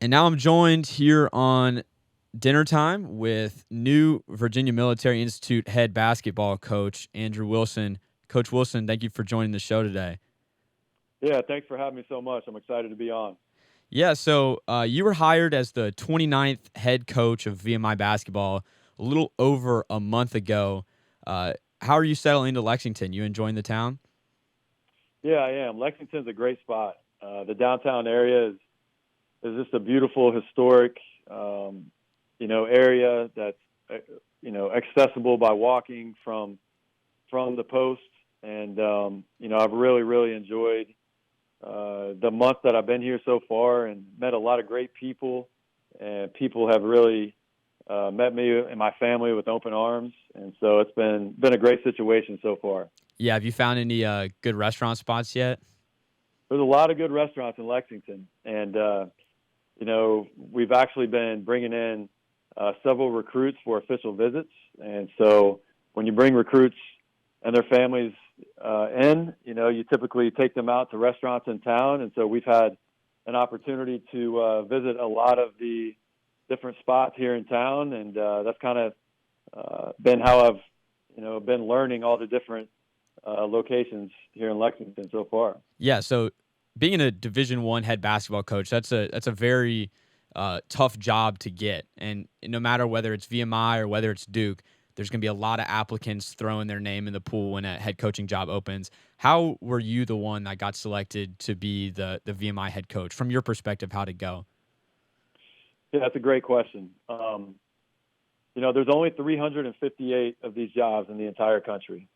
And now I'm joined here on dinner time with new Virginia Military Institute head basketball coach, Andrew Wilson. Coach Wilson, thank you for joining the show today. Yeah, thanks for having me so much. I'm excited to be on. Yeah, so you were hired as the 29th head coach of VMI basketball a little over a month ago. How are you settling into Lexington? You enjoying the town? Yeah, I am. Lexington's a great spot. The downtown area is just a beautiful, historic, area that's accessible by walking from the post. And I've really enjoyed the month that I've been here so far, and met a lot of great people. And people have really met me and my family with open arms, and so it's been a great situation so far. Yeah, have you found any good restaurant spots yet? There's a lot of good restaurants in Lexington, and we've actually been bringing in several recruits for official visits. And so when you bring recruits and their families you typically take them out to restaurants in town. And so we've had an opportunity to visit a lot of the different spots here in town, and that's kind of been how I've been learning all the different locations here in Lexington so far. Yeah, so being a Division I head basketball coach, that's a very tough job to get. And no matter whether it's VMI or whether it's Duke, there's going to be a lot of applicants throwing their name in the pool when a head coaching job opens. How were you the one that got selected to be the VMI head coach? From your perspective, how'd it go? Yeah, that's a great question. There's only 358 of these jobs in the entire country.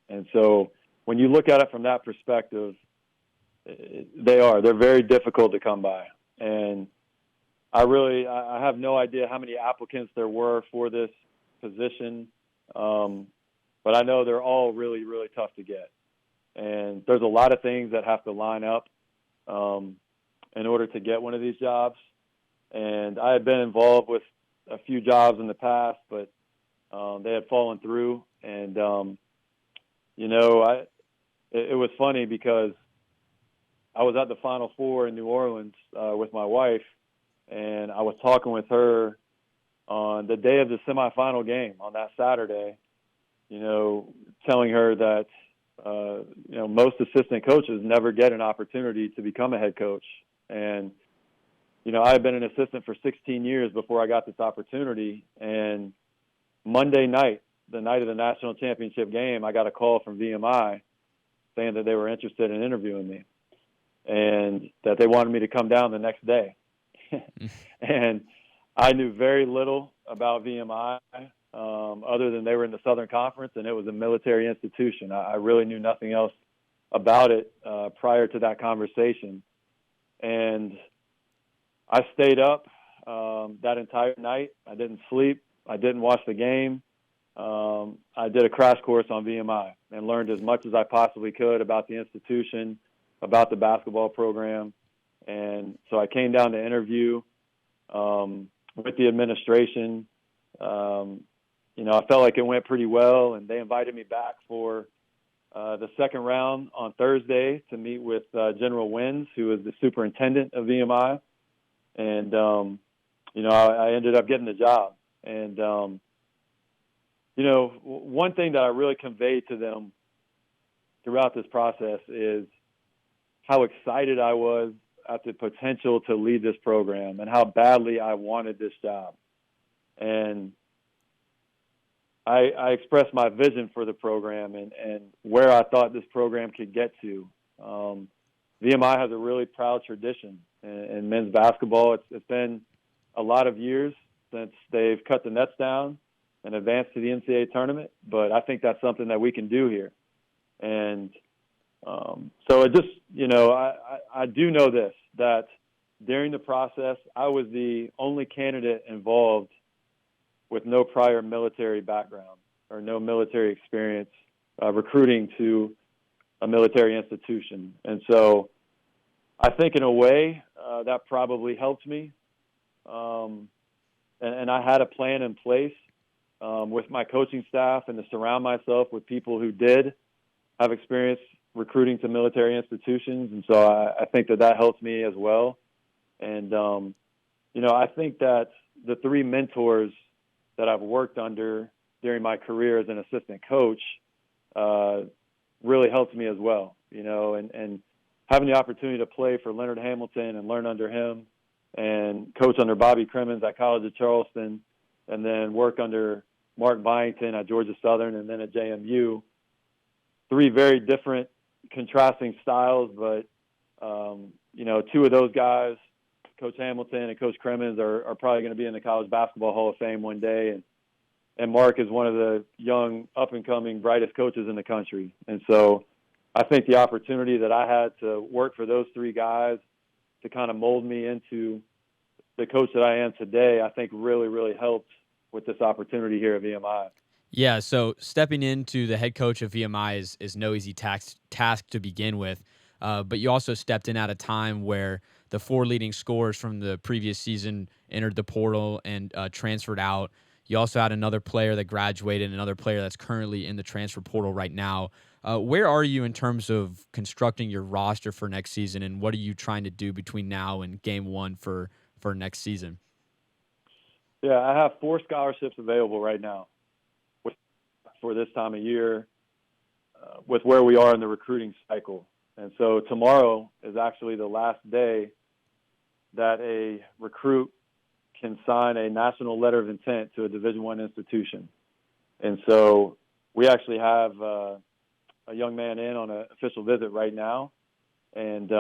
And so when you look at it from that perspective, they're very difficult to come by. And I have no idea how many applicants there were for this position. But I know they're all really tough to get. And there's a lot of things that have to line up in order to get one of these jobs. And I had been involved with a few jobs in the past, but they had fallen through. And, it was funny because I was at the Final Four in New Orleans with my wife, and I was talking with her on the day of the semifinal game on that Saturday, telling her that, most assistant coaches never get an opportunity to become a head coach. And, I had been an assistant for 16 years before I got this opportunity. And Monday night, the night of the national championship game, I got a call from VMI saying that they were interested in interviewing me and that they wanted me to come down the next day. And I knew very little about VMI other than they were in the Southern Conference and it was a military institution. I really knew nothing else about it prior to that conversation. And I stayed up that entire night. I didn't sleep. I didn't watch the game. I did a crash course on VMI and learned as much as I possibly could about the institution, about the basketball program. And so I came down to interview with the administration. I felt like it went pretty well, and they invited me back for the second round on Thursday to meet with General Wins, who is the superintendent of VMI. And, I ended up getting the job. And, one thing that I really conveyed to them throughout this process is how excited I was at the potential to lead this program and how badly I wanted this job. And I expressed my vision for the program and where I thought this program could get to. VMI has a really proud tradition in men's basketball. It's been a lot of years since they've cut the nets down and advanced to the NCAA tournament, but I think that's something that we can do here. And so it just, I do know this, that during the process, I was the only candidate involved with no prior military background or no military experience recruiting to a military institution. And so I think in a way that probably helped me. And I had a plan in place with my coaching staff and to surround myself with people who did have experience recruiting to military institutions. And so I think that helped me as well. And, I think that the three mentors that I've worked under during my career as an assistant coach really helped me as well, and having the opportunity to play for Leonard Hamilton and learn under him and coach under Bobby Crimmins at College of Charleston and then work under Mark Byington at Georgia Southern and then at JMU. Three very different contrasting styles, but, two of those guys, Coach Hamilton and Coach Crimmins, are probably going to be in the College Basketball Hall of Fame one day. And Mark is one of the young, up-and-coming, brightest coaches in the country. And so I think the opportunity that I had to work for those three guys to kind of mold me into the coach that I am today, I think really, really helped with this opportunity here at VMI. Yeah, so stepping into the head coach of VMI is no easy task to begin with, but you also stepped in at a time where the four leading scorers from the previous season entered the portal and transferred out. You also had another player that graduated and another player that's currently in the transfer portal right now. Where are you in terms of constructing your roster for next season, and what are you trying to do between now and game one for next season? Yeah, I have 4 scholarships available right now for this time of year with where we are in the recruiting cycle. And so tomorrow is actually the last day that a recruit can sign a national letter of intent to a Division I institution. And so we actually have a young man in on an official visit right now. And,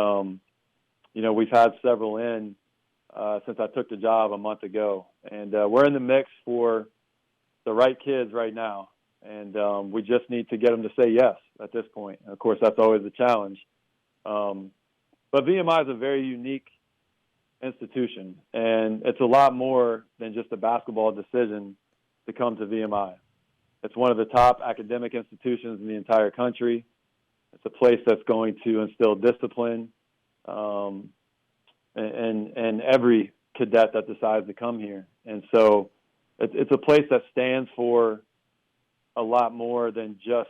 we've had several in since I took the job a month ago. And we're in the mix for the right kids right now. And we just need to get them to say yes at this point. And of course, that's always a challenge. But VMI is a very unique institution, and it's a lot more than just a basketball decision to come to VMI. It's one of the top academic institutions in the entire country. It's a place that's going to instill discipline and every cadet that decides to come here. And so it's a place that stands for a lot more than just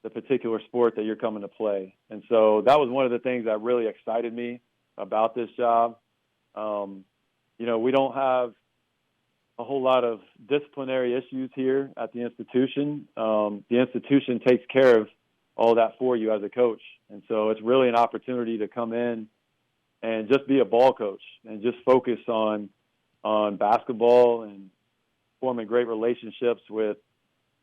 the particular sport that you're coming to play. And so that was one of the things that really excited me about this job. We don't have a whole lot of disciplinary issues here at the institution. The institution takes care of all that for you as a coach. And so it's really an opportunity to come in and just be a ball coach and just focus on basketball and forming great relationships with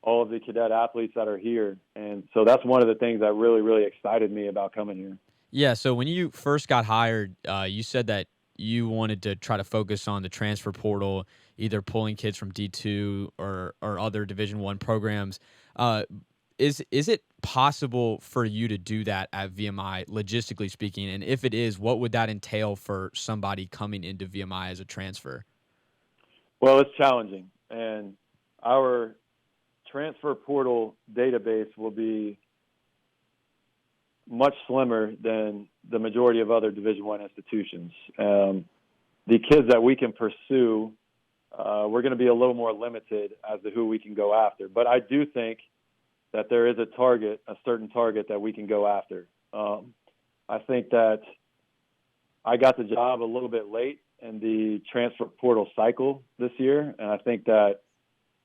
all of the cadet athletes that are here. And so that's one of the things that really, really excited me about coming here. Yeah, so when you first got hired, you said that you wanted to try to focus on the transfer portal, either pulling kids from D2 or other Division I programs. Is it possible for you to do that at VMI, logistically speaking? And if it is, what would that entail for somebody coming into VMI as a transfer? Well, it's challenging. And our transfer portal database will be much slimmer than the majority of other Division I institutions. The kids that we can pursue, we're going to be a little more limited as to who we can go after. But I do think that there is a certain target that we can go after. I think that I got the job a little bit late in the transfer portal cycle this year, and I think that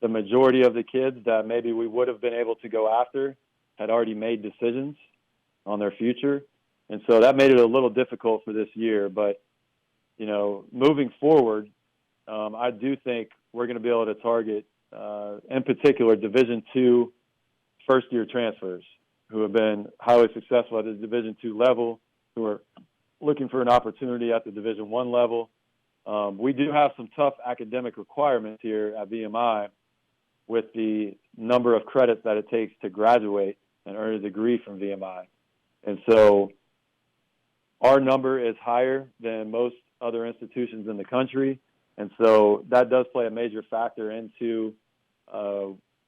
the majority of the kids that maybe we would have been able to go after had already made decisions on their future. And so that made it a little difficult for this year. But, moving forward, I do think we're going to be able to target, in particular, Division II first-year transfers who have been highly successful at the Division II level, who are looking for an opportunity at the Division I level. We do have some tough academic requirements here at VMI with the number of credits that it takes to graduate and earn a degree from VMI. And so our number is higher than most other institutions in the country. And so that does play a major factor into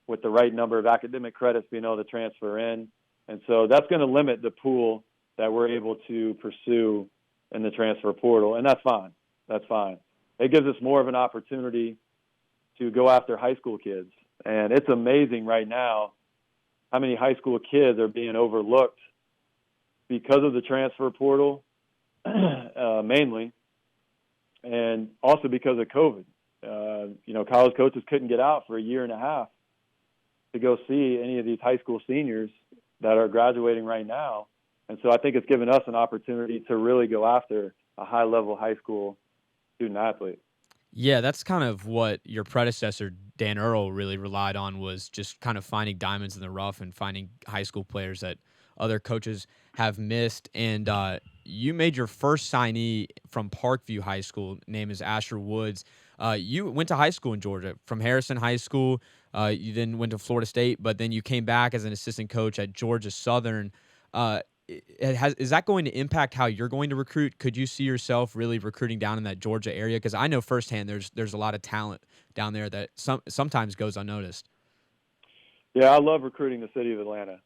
with the right number of academic credits being able to transfer in. And so that's going to limit the pool that we're able to pursue in the transfer portal. And that's fine. That's fine. It gives us more of an opportunity to go after high school kids. And it's amazing right now how many high school kids are being overlooked because of the transfer portal, mainly. and also because of COVID. College coaches couldn't get out for a year and a half to go see any of these high school seniors that are graduating right now. And so I think it's given us an opportunity to really go after a high-level high school student athlete. Yeah, that's kind of what your predecessor, Dan Earl, really relied on, was just kind of finding diamonds in the rough and finding high school players that other coaches have missed. And you made your first signee from Parkview High School. Name is Asher Woods. You went to high school in Georgia from Harrison High School. You then went to Florida State, but then you came back as an assistant coach at Georgia Southern. Is that going to impact how you're going to recruit? Could you see yourself really recruiting down in that Georgia area? Because I know firsthand there's a lot of talent down there that sometimes goes unnoticed. Yeah, I love recruiting the city of Atlanta.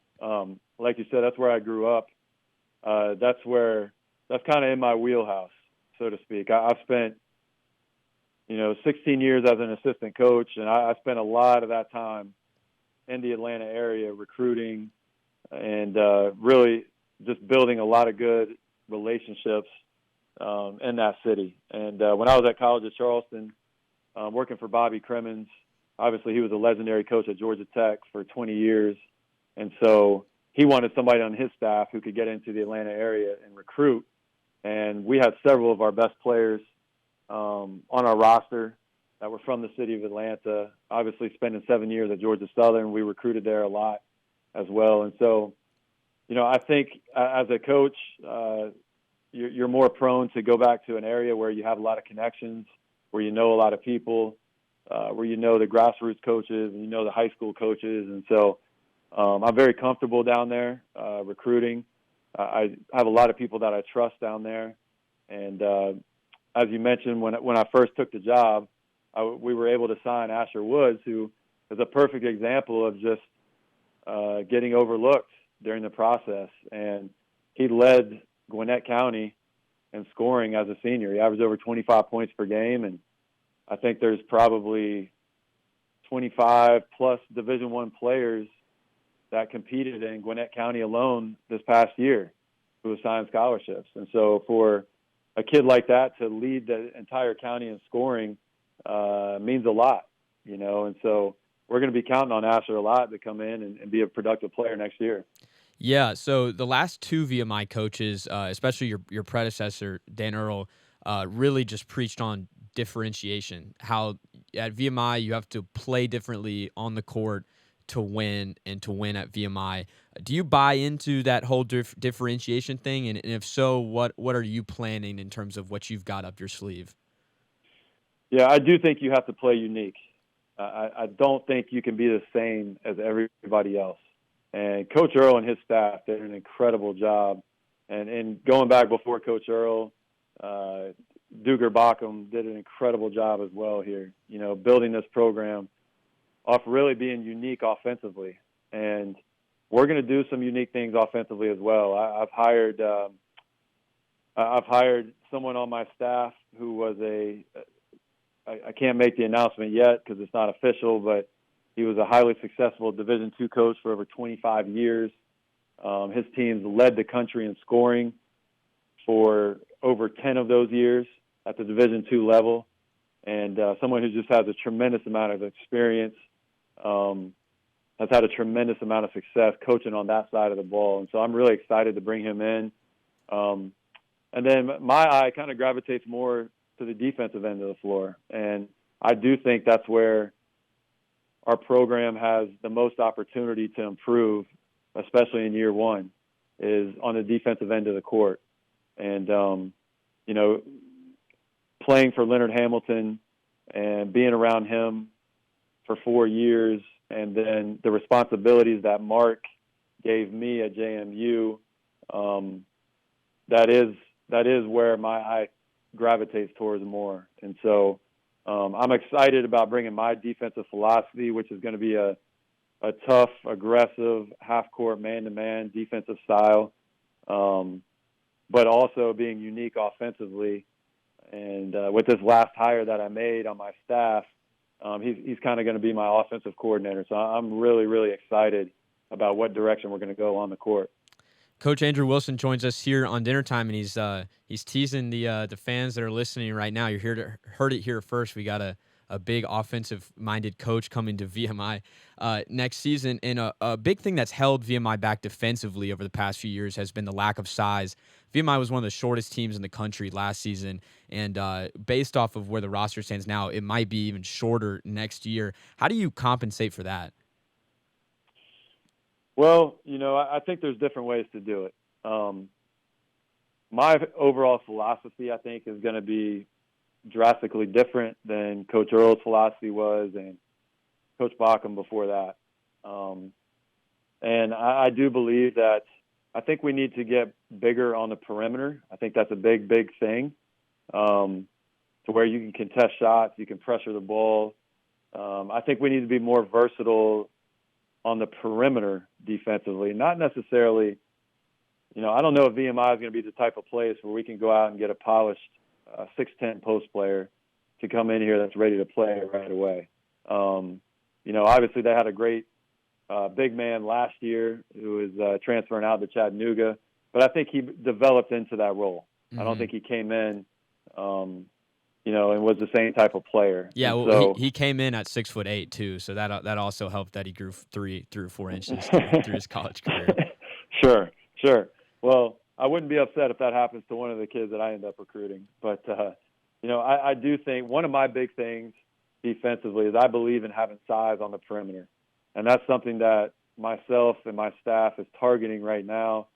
Like you said, that's where I grew up. That's kind of in my wheelhouse, so to speak. I've spent 16 years as an assistant coach, and I spent a lot of that time in the Atlanta area recruiting and really just building a lot of good relationships in that city. And when I was at college at Charleston, working for Bobby Crimmins, obviously he was a legendary coach at Georgia Tech for 20 years. And so he wanted somebody on his staff who could get into the Atlanta area and recruit. And we had several of our best players on our roster that were from the city of Atlanta. Obviously spending 7 years at Georgia Southern, we recruited there a lot as well. And so, I think as a coach, you're more prone to go back to an area where you have a lot of connections, where you know a lot of people, where you know the grassroots coaches and you know the high school coaches. And so I'm very comfortable down there recruiting. I have a lot of people that I trust down there. And as you mentioned, when I first took the job, we were able to sign Asher Woods, who is a perfect example of just getting overlooked during the process. And he led Gwinnett County in scoring as a senior. He averaged over 25 points per game, and I think there's probably 25 plus Division I players that competed in Gwinnett County alone this past year who assigned scholarships. And so for a kid like that to lead the entire county in scoring means a lot, and so we're going to be counting on Asher a lot to come in and be a productive player next year. Yeah, so the last two VMI coaches, especially your predecessor, Dan Earl, really just preached on differentiation. How at VMI you have to play differently on the court to win and to win at VMI. Do you buy into that whole differentiation thing? And if so, what are you planning in terms of what you've got up your sleeve? Yeah, I do think you have to play unique. I don't think you can be the same as everybody else. And Coach Earl and his staff did an incredible job. And going back before Coach Earl, Duger Bockham did an incredible job as well here, building this program off really being unique offensively. And we're going to do some unique things offensively as well. I've hired someone on my staff who was I can't make the announcement yet because it's not official, but he was a highly successful Division II coach for over 25 years. His teams led the country in scoring for over 10 of those years at the Division II level, and someone who just has a tremendous amount of experience, has had a tremendous amount of success coaching on that side of the ball. And so I'm really excited to bring him in. And then my eye kind of gravitates more to the defensive end of the floor. And I do think that's where our program has the most opportunity to improve, especially in year one, is on the defensive end of the court. And, playing for Leonard Hamilton and being around him for 4 years, and then the responsibilities that Mark gave me at JMU, that is where my eye gravitates towards more. And so I'm excited about bringing my defensive philosophy, which is going to be a tough, aggressive, half-court, man-to-man defensive style, but also being unique offensively. And with this last hire that I made on my staff, he's kind of going to be my offensive coordinator. So I'm really, really excited about what direction we're going to go on the court. Coach Andrew Wilson joins us here on dinner time, and he's teasing the fans that are listening right now. You're here to heard it here first. We got a big offensive minded coach coming to VMI next season, and a big thing that's held VMI back defensively over the past few years has been the lack of size. VMI was one of the shortest teams in the country last season, and based off of where the roster stands now, it might be even shorter next year. How do you compensate for that? Well, I think there's different ways to do it. My overall philosophy, I think, is going to be drastically different than Coach Earl's philosophy was and Coach Bacham before that. And I do believe that I think we need to get bigger on the perimeter. I think that's a big, big thing, to where you can contest shots, you can pressure the ball. I think we need to be more versatile on the perimeter defensively, not necessarily, I don't know if VMI is going to be the type of place where we can go out and get a polished 6'10" post player to come in here that's ready to play right away. Obviously they had a great big man last year who was transferring out to Chattanooga, but I think he developed into that role. Mm-hmm. I don't think he came in, and was the same type of player. Yeah, well, he came in at 6'8" too, so that also helped that he grew 3 or 4 inches through his college career. Sure. Well, I wouldn't be upset if that happens to one of the kids that I end up recruiting. But I do think one of my big things defensively is I believe in having size on the perimeter, and that's something that myself and my staff is targeting right now.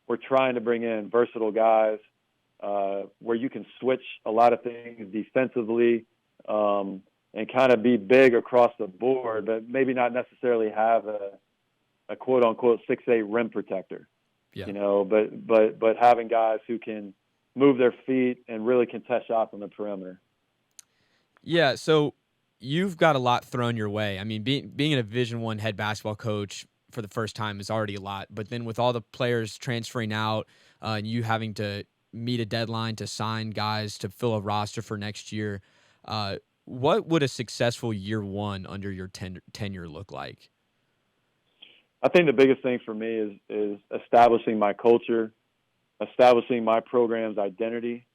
We're trying to bring in versatile guys. Where you can switch a lot of things defensively and kind of be big across the board, but maybe not necessarily have a quote-unquote 6'8" rim protector, but having guys who can move their feet and really contest shots on the perimeter. Yeah, so you've got a lot thrown your way. I mean, being a Division I head basketball coach for the first time is already a lot, but then with all the players transferring out and you having to meet a deadline to sign guys to fill a roster for next year, what would a successful year one under your tenure look like? I think the biggest thing for me is establishing my culture, establishing my program's identity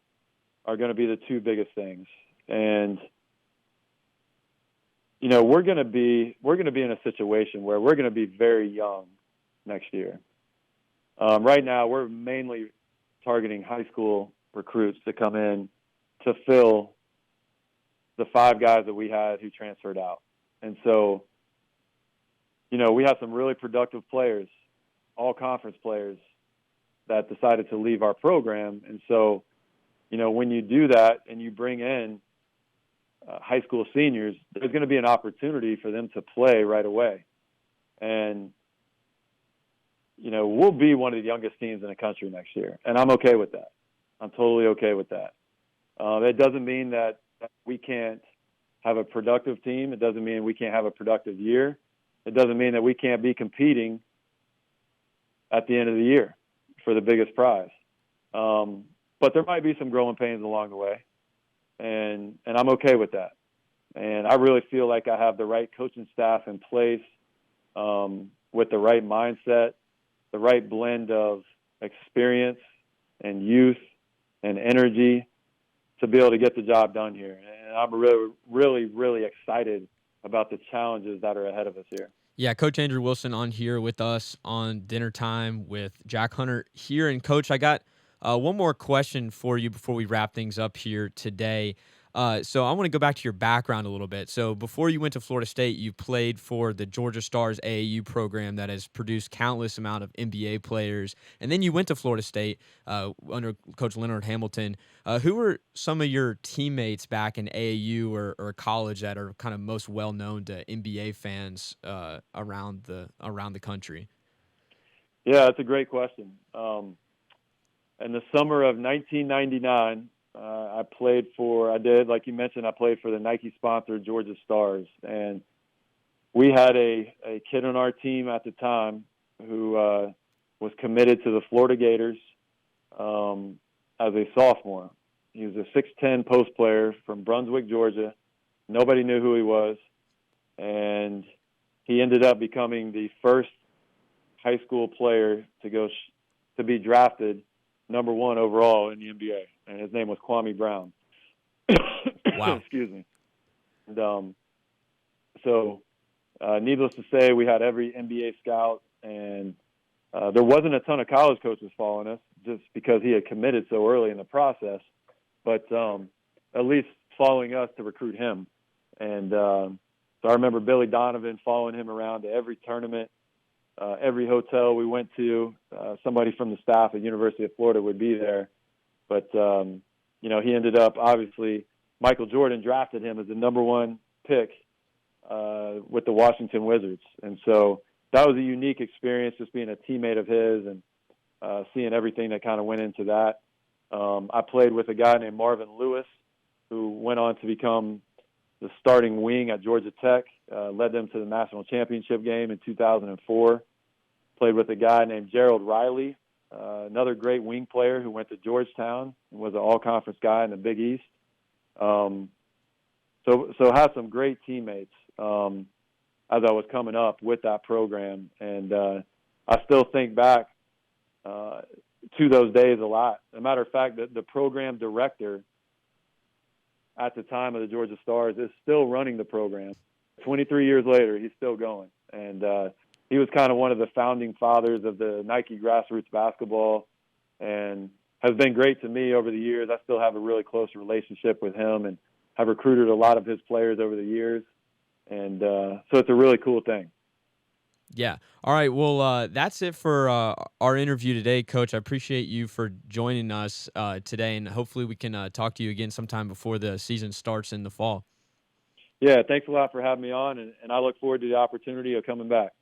are going to be the two biggest things. And we're going to be in a situation where we're going to be very young next year. Right now, we're mainly targeting high school recruits to come in to fill the 5 guys that we had who transferred out. And so, we have some really productive players, all conference players that decided to leave our program. And so, when you do that and you bring in high school seniors, there's going to be an opportunity for them to play right away. And we'll be one of the youngest teams in the country next year, and I'm okay with that. I'm totally okay with that. It doesn't mean that we can't have a productive team. It doesn't mean we can't have a productive year. It doesn't mean that we can't be competing at the end of the year for the biggest prize. But there might be some growing pains along the way, and I'm okay with that. And I really feel like I have the right coaching staff in place with the right mindset, the right blend of experience and youth and energy to be able to get the job done here. And I'm really, really, really excited about the challenges that are ahead of us here. Yeah, Coach Andrew Wilson on here with us on Dinner Time with Jack Hunter here. And, Coach, I got one more question for you before we wrap things up here today. So I want to go back to your background a little bit. So before you went to Florida State, you played for the Georgia Stars AAU program that has produced countless amount of NBA players. And then you went to Florida State under Coach Leonard Hamilton. Who were some of your teammates back in AAU or college that are kind of most well known to NBA fans around the country? Yeah, that's a great question. In the summer of 1999, like you mentioned, I played for the Nike-sponsored Georgia Stars. And we had a kid on our team at the time who was committed to the Florida Gators as a sophomore. He was a 6'10" post player from Brunswick, Georgia. Nobody knew who he was. And he ended up becoming the first high school player to to be drafted number 1 overall in the NBA, and his name was Kwame Brown. Wow. Excuse me. And, so, needless to say, we had every NBA scout, and there wasn't a ton of college coaches following us just because he had committed so early in the process, but at least following us to recruit him. And so I remember Billy Donovan following him around to every tournament, every hotel we went to. Somebody from the staff at University of Florida would be there. But, he ended up, obviously, Michael Jordan drafted him as the number 1 pick with the Washington Wizards. And so that was a unique experience, just being a teammate of his and seeing everything that kind of went into that. I played with a guy named Marvin Lewis, who went on to become the starting wing at Georgia Tech, led them to the national championship game in 2004. Played with a guy named Gerald Riley, another great wing player who went to Georgetown and was an all-conference guy in the Big East. So had some great teammates as I was coming up with that program. And I still think back to those days a lot. As a matter of fact, the program director at the time of the Georgia Stars is still running the program. 23 years later, he's still going. And he was kind of one of the founding fathers of the Nike grassroots basketball and has been great to me over the years. I still have a really close relationship with him and have recruited a lot of his players over the years. And so it's a really cool thing. Yeah. All right. Well, that's it for our interview today, Coach. I appreciate you for joining us today, and hopefully we can talk to you again sometime before the season starts in the fall. Yeah, thanks a lot for having me on, and I look forward to the opportunity of coming back.